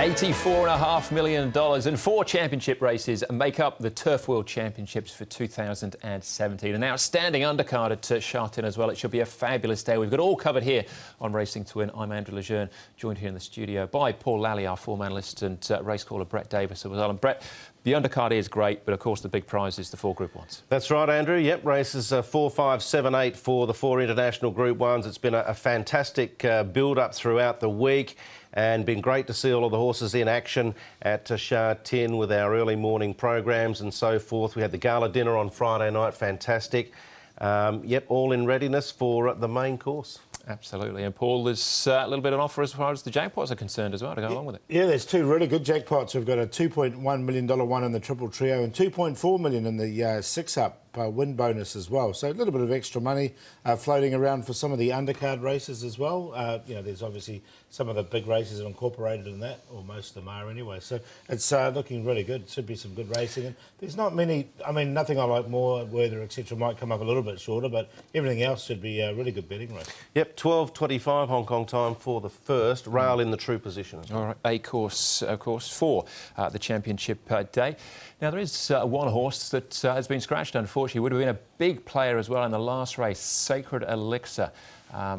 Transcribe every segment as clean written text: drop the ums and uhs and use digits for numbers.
$84.5 million and 4 championship races make up the Turf World Championships for 2017. An outstanding undercard at Chartin as well. It should be a fabulous day. We've got all covered here on Racing to Win. I'm Andrew Lejeune, joined here in the studio by Paul Lally, our form analyst, and race caller Brett Davis as well. And Brett, the undercard is great, but of course the big prize is the 4 Group 1s. That's right, Andrew. Yep, races 4, 5, 7, 8 for the 4 international Group 1s. It's been a fantastic build-up throughout the week and been great to see all of the horses in action at Chartin with our early morning programs and so forth. We had the gala dinner on Friday night, fantastic. Yep, all in readiness for the main course. Absolutely. And Paul, there's a little bit of an offer as far as the jackpots are concerned as well to go along with it. Yeah, there's 2 really good jackpots. We've got a $2.1 million one in the Triple Trio and $2.4 million in the 6-up win bonus as well. So a little bit of extra money floating around for some of the undercard races as well. You know, there's obviously some of the big races incorporated in that, or most of them are anyway. So it's looking really good. Should be some good racing. And there's not many, I mean, nothing I like more, weather, etc. might come up a little bit shorter, but everything else should be a really good betting race. Yep, 12:25 Hong Kong time for the first. Rail in the true position. All right, A course, of course, for the championship day. Now, there is one horse that has been scratched, unfortunately. Would have been a big player as well in the last race, Sacred Elixir.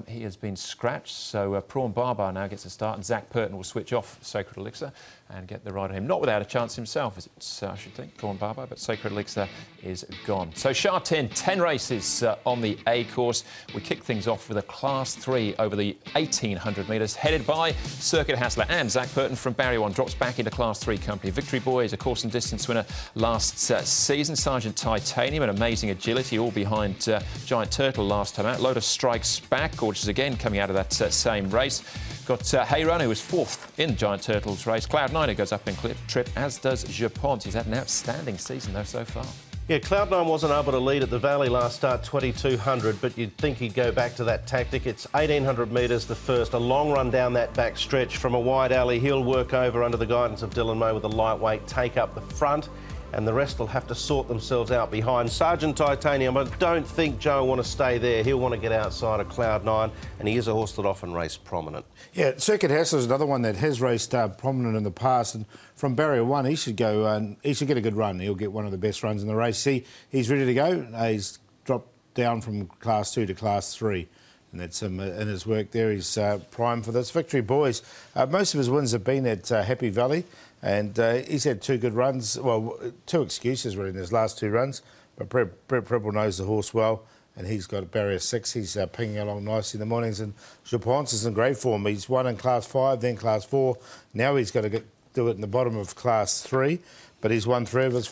He has been scratched, so Prawn Barbar now gets a start, and Zach Purton will switch off Sacred Elixir and get the ride on him. Not without a chance himself, is it, I should think, Prawn Barbar, but Sacred Elixir is gone. So Chartin, 10 races on the A course. We kick things off with a Class 3 over the 1,800 metres, headed by Circuit Hassler, and Zach Purton from Barrier 1 drops back into Class 3 company. Victory Boy is a course and distance winner last season. Sergeant Titanium, an amazing agility, all behind Giant Turtle last time out. Lotus Strikes back, gorgeous again, coming out of that same race. Got Hayron, who was 4th in Giant Turtle's race. Cloud9 goes up in trip, as does Japont. He's had an outstanding season, though, so far. Yeah, Cloud9 wasn't able to lead at the Valley last start, 2,200, but you'd think he'd go back to that tactic. It's 1,800 metres the first, a long run down that back stretch from a wide alley. He'll work over under the guidance of Dylan Moe with a lightweight, take up the front, and the rest will have to sort themselves out behind. Sergeant Titanium, I don't think Joe will want to stay there. He'll want to get outside of Cloud9, and he is a horse that often races prominent. Yeah, Circuit Hassler is another one that has raced prominent in the past, and from Barrier 1 he should go. He should get a good run. He'll get one of the best runs in the race. He's ready to go. He's dropped down from Class 2 to Class 3. And that's him in his work there. He's prime for this. Victory Boys, most of his wins have been at Happy Valley, and he's had 2 good runs. Well, 2 excuses really in his last 2 runs. But Brett Pribble knows the horse well, and he's got a Barrier 6. He's pinging along nicely in the mornings, and Japont is in great form. He's won in Class 5, then Class 4. Now he's got to do it in the bottom of Class 3, but he's won 3 of his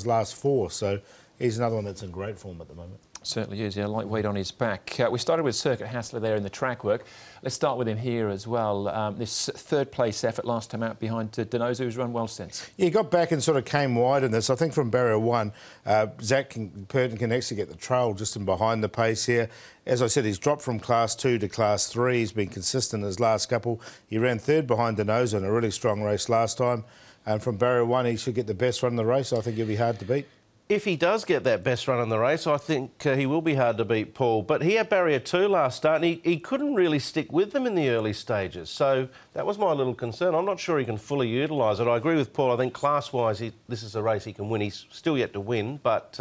last 4. So he's another one that's in great form at the moment. Certainly is, yeah, lightweight on his back. We started with Circuit Hassler there in the track work. Let's start with him here as well. This 3rd place effort last time out behind Denozo, who's run well since. Yeah, he got back and sort of came wide in this. I think from Barrier 1, Zach Purton can actually get the trail just in behind the pace here. As I said, he's dropped from Class 2 to Class 3. He's been consistent in his last couple. He ran 3rd behind Denozo in a really strong race last time. And from Barrier 1, he should get the best run in the race. I think he'll be hard to beat. If he does get that best run in the race, I think he will be hard to beat, Paul. But he had Barrier 2 last start, and he couldn't really stick with them in the early stages. So that was my little concern. I'm not sure he can fully utilise it. I agree with Paul. I think class-wise, this is a race he can win. He's still yet to win, but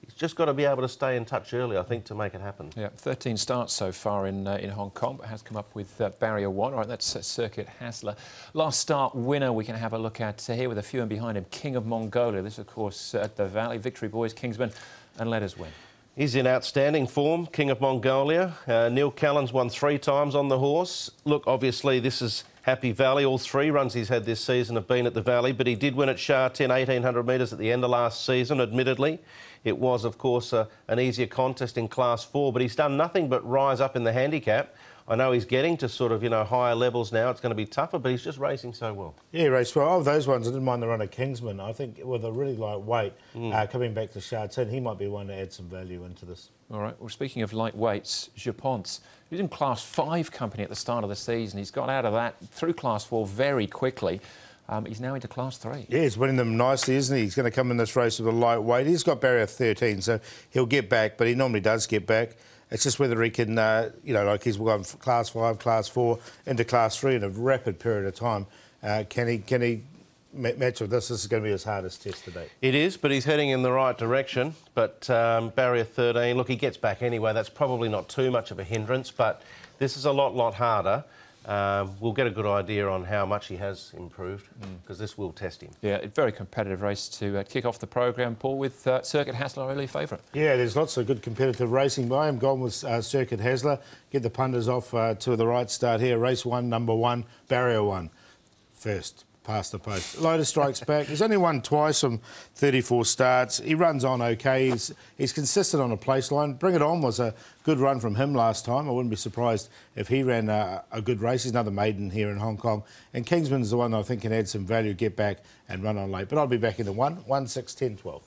he's just got to be able to stay in touch early, I think, to make it happen. Yeah, 13 starts so far in Hong Kong, but has come up with Barrier 1. All right, that's Circuit Hassler. Last start winner we can have a look at here with a few in behind him, King of Mongolia. This, of course, at the Valley. Victory Boys, Kingsman, and let us win. He's in outstanding form, King of Mongolia. Neil Callan's won 3 times on the horse. Look, obviously, this is Happy Valley. All 3 runs he's had this season have been at the Valley, but he did win at Chartin 1,800 metres at the end of last season, admittedly. It was, of course, an easier contest in Class 4, but he's done nothing but rise up in the handicap. I know he's getting to sort of, higher levels now. It's going to be tougher, but he's just racing so well. Yeah, he raced well. Of those ones, I didn't mind the run of Kingsman. I think with a really light weight, coming back to Chartin, he might be one to add some value into this. All right, well, speaking of lightweights, Japont. He was in Class 5 company at the start of the season. He's got out of that through Class 4 very quickly. He's now into Class 3. Yeah, he's winning them nicely, isn't he? He's going to come in this race with a lightweight. He's got Barrier 13, so he'll get back, but he normally does get back. It's just whether he can, like he's gone from Class 5, Class 4 into Class 3 in a rapid period of time. Can he match with this? This is going to be his hardest test today. It is, but he's heading in the right direction. But barrier 13, look, he gets back anyway. That's probably not too much of a hindrance, but this is a lot harder. We'll get a good idea on how much he has improved, because this will test him. Yeah, a very competitive race to kick off the program, Paul, with Circuit Hassler early favourite. Yeah, there's lots of good competitive racing by him. Gone with Circuit Hassler. Get the punters off to the right start here. Race 1, number 1, barrier 1. First, past the post. Lotus strikes back. He's only won twice from 34 starts. He runs on okay. He's consistent on a place line. Bring It On was a good run from him last time. I wouldn't be surprised if he ran a good race. He's another maiden here in Hong Kong. And Kingsman's the one I think can add some value, get back and run on late. But I'll be back in the 1, 6, 10, 12.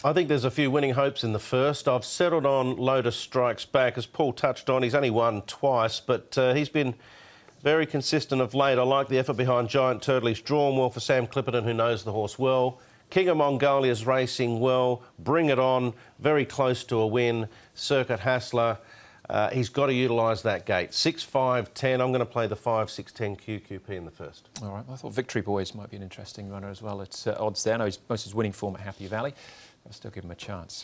I think there's a few winning hopes in the first. I've settled on Lotus Strikes Back. As Paul touched on, he's only won twice, but he's been very consistent of late. I like the effort behind Giant Turtle. He's drawn well for Sam Clipperton, who knows the horse well. King of Mongolia's racing well. Bring It On, very close to a win. Circuit Hassler, he's got to utilise that gate. 6, 5, 10. I'm going to play the 5, 6, 10 QQP in the first. All right, I thought Victory Boys might be an interesting runner as well. It's odds there. I know he's most of his winning form at Happy Valley. I'll still give him a chance.